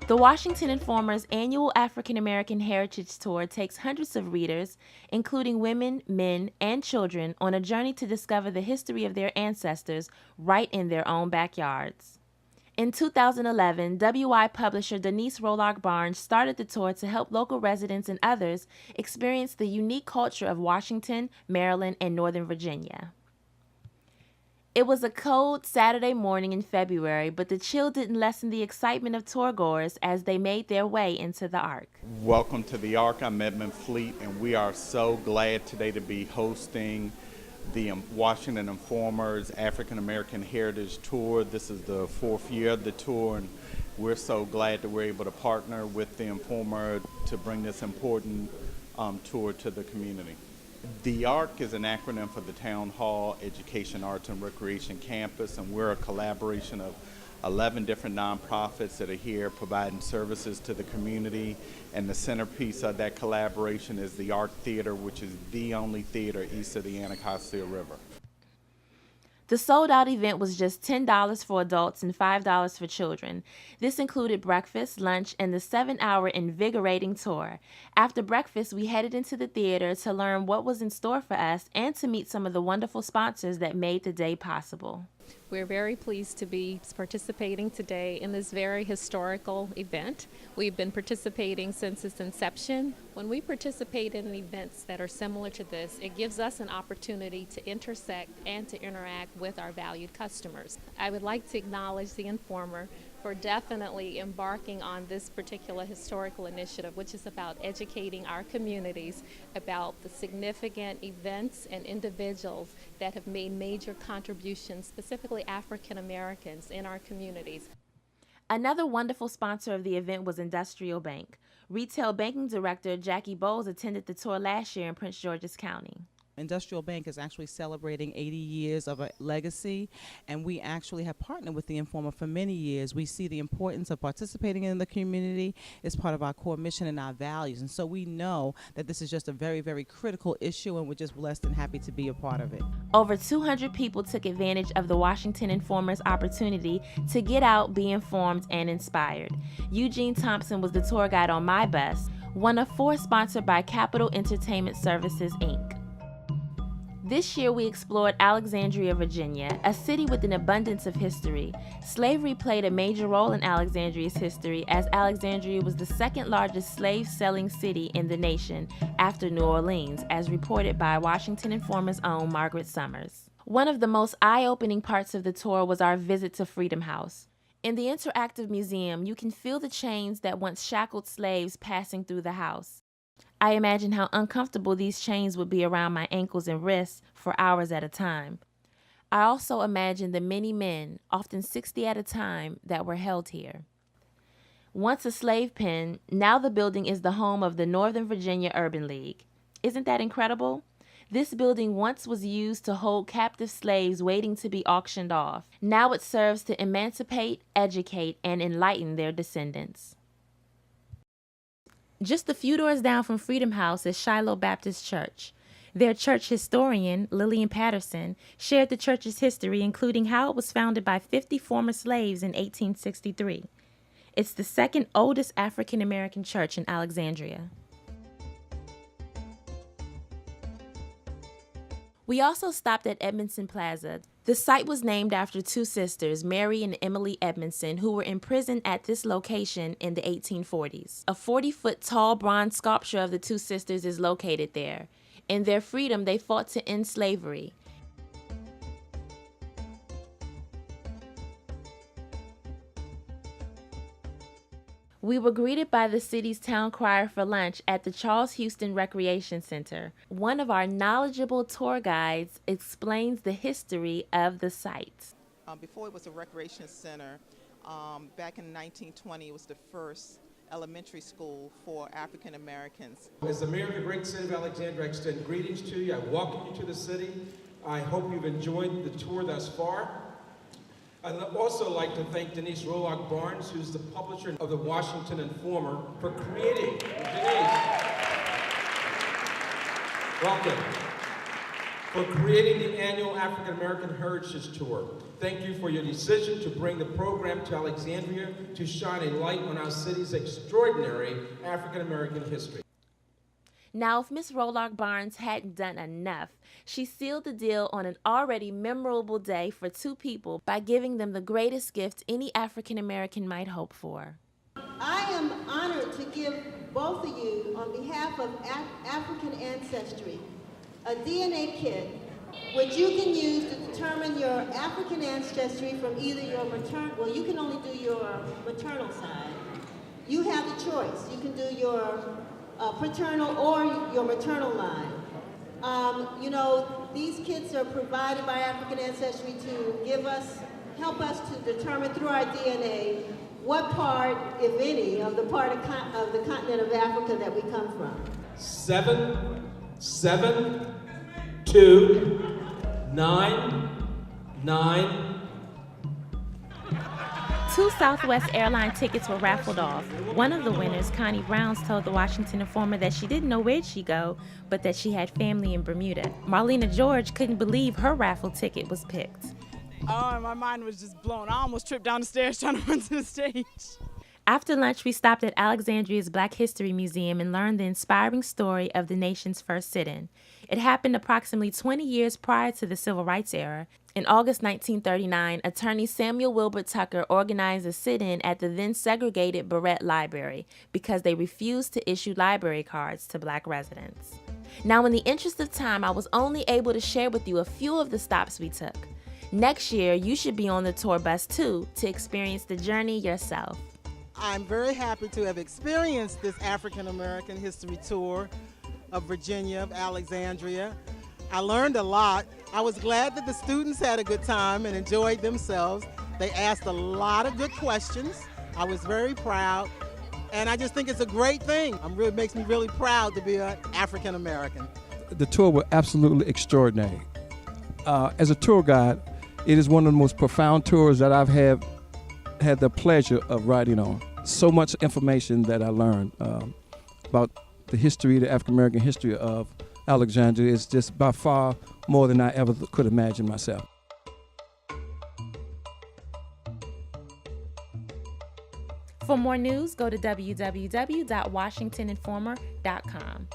The Washington Informer's annual African American Heritage Tour takes hundreds of readers, including women, men, and children, on a journey to discover the history of their ancestors right in their own backyards. In 2011, WI publisher Denise Rollock Barnes started the tour to help local residents and others experience the unique culture of Washington, Maryland, and Northern Virginia. It was a cold Saturday morning in February, but the chill didn't lessen the excitement of tour-goers as they made their way into the Ark. Welcome to the Ark. I'm Edmund Fleet, and we are so glad today to be hosting the Washington Informer's African American Heritage Tour. This is the 4th year of the tour, and we're so glad that we're able to partner with the Informer to bring this important tour to the community. The ARC is an acronym for the Town Hall Education, Arts, and Recreation Campus, and we're a collaboration of 11 different nonprofits that are here providing services to the community. And the centerpiece of that collaboration is the ARC Theater, which is the only theater east of the Anacostia River. The sold-out event was just $10 for adults and $5 for children. This included breakfast, lunch, and the 7-hour invigorating tour. After breakfast, we headed into the theater to learn what was in store for us and to meet some of the wonderful sponsors that made the day possible. We're very pleased to be participating today in this very historical event. We've been participating since its inception. When we participate in events that are similar to this, it gives us an opportunity to intersect and to interact with our valued customers. I would like to acknowledge the Informer for definitely embarking on this particular historical initiative, which is about educating our communities about the significant events and individuals that have made major contributions, specifically African Americans in our communities. Another wonderful sponsor of the event was Industrial Bank. Retail banking director Jackie Bowles attended the tour last year in Prince George's County. Industrial Bank is actually celebrating 80 years of a legacy, and we actually have partnered with the Informer for many years. We see the importance of participating in the community as part of our core mission and our values, and so we know that this is just a very, very critical issue, and we're just blessed and happy to be a part of it. Over 200 people took advantage of the Washington Informer's opportunity to get out, be informed, and inspired. Eugene Thompson was the tour guide on my bus, one of 4 sponsored by Capital Entertainment Services, Inc. This year we explored Alexandria, Virginia, a city with an abundance of history. Slavery played a major role in Alexandria's history, as Alexandria was the 2nd largest slave-selling city in the nation after New Orleans, as reported by Washington Informer's own Margaret Summers. One of the most eye-opening parts of the tour was our visit to Freedom House. In the interactive museum, you can feel the chains that once shackled slaves passing through the house. I imagine how uncomfortable these chains would be around my ankles and wrists for hours at a time. I also imagine the many men, often 60 at a time, that were held here. Once a slave pen, now the building is the home of the Northern Virginia Urban League. Isn't that incredible? This building once was used to hold captive slaves waiting to be auctioned off. Now it serves to emancipate, educate, and enlighten their descendants. Just a few doors down from Freedom House is Shiloh Baptist Church. Their church historian, Lillian Patterson, shared the church's history, including how it was founded by 50 former slaves in 1863. It's the 2nd oldest African American church in Alexandria. We also stopped at Edmundson Plaza. The site was named after 2 sisters, Mary and Emily Edmundson, who were imprisoned at this location in the 1840s. A 40-foot tall bronze sculpture of the 2 sisters is located there. In their freedom, they fought to end slavery. We were greeted by the city's town crier for lunch at the Charles Houston Recreation Center. One of our knowledgeable tour guides explains the history of the site. Before it was a recreation center, back in 1920, it was the first elementary school for African Americans. As the mayor of the great city of Alexandria, I extend greetings to you. I welcome you to the city. I hope you've enjoyed the tour thus far. I'd also like to thank Denise Rollock Barnes, who's the publisher of the Washington Informer, for creating, welcome, for creating the annual African American Heritage Tour. Thank you for your decision to bring the program to Alexandria to shine a light on our city's extraordinary African American history. Now, if Miss Rolock Barnes hadn't done enough, she sealed the deal on an already memorable day for two people by giving them the greatest gift any African American might hope for. I am honored to give both of you, on behalf of African Ancestry, a DNA kit which you can use to determine your African ancestry from either your maternal, well, you can only do your maternal side. You have the choice. You can do your paternal or your maternal line. You know, these kits are provided by African Ancestry to help us to determine through our DNA what part, if any, of the part of the continent of Africa that we come from. 7, 7, 2, 9, 9. 2 Southwest airline tickets were raffled off. One of the winners, Connie Browns, told the Washington Informer that she didn't know where'd she go, but that she had family in Bermuda. Marlena George couldn't believe her raffle ticket was picked. Oh, my mind was just blown. I almost tripped down the stairs trying to run to the stage. After lunch, we stopped at Alexandria's Black History Museum and learned the inspiring story of the nation's first sit-in. It happened approximately 20 years prior to the Civil Rights era. In August 1939, attorney Samuel Wilbert Tucker organized a sit-in at the then segregated Barrett Library because they refused to issue library cards to Black residents. Now, in the interest of time, I was only able to share with you a few of the stops we took. Next year, you should be on the tour bus too to experience the journey yourself. I'm very happy to have experienced this African American history tour of Virginia, of Alexandria. I learned a lot. I was glad that the students had a good time and enjoyed themselves. They asked a lot of good questions. I was very proud, and I just think it's a great thing. It makes me really proud to be an African American. The tour was absolutely extraordinary. As a tour guide, it is one of the most profound tours that I've had the pleasure of riding on. So much information that I learned about the history, the African American history of Alexandria is just by far more than I ever could imagine myself. For more news, go to www.washingtoninformer.com.